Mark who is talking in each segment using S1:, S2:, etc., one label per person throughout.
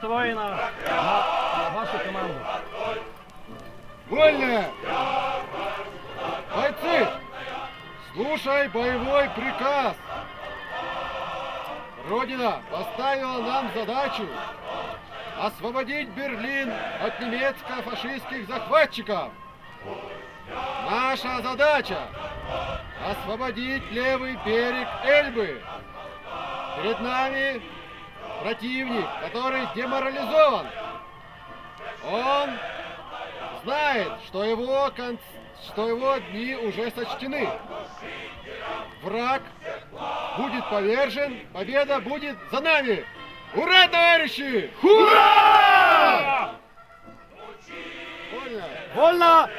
S1: настроена на вашу команду.
S2: Вольно! Бойцы, слушай боевой приказ. Родина поставила нам задачу освободить Берлин от немецко-фашистских захватчиков. Наша задача – освободить левый берег Эльбы. Перед нами противник, который деморализован. Он знает, что его дни уже сочтены. Враг будет повержен, победа будет за нами. Ура, товарищи!
S1: Ура!
S2: Вольно!
S1: Вольно!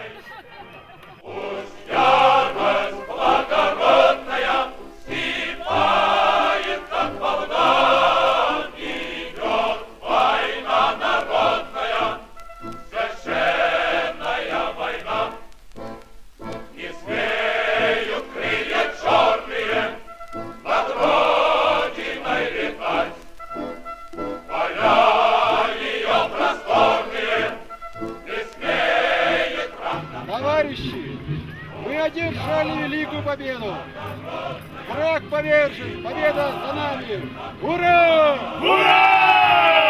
S2: Товарищи, мы одержали великую победу. Враг повержен, победа за нами. Ура!
S1: Ура!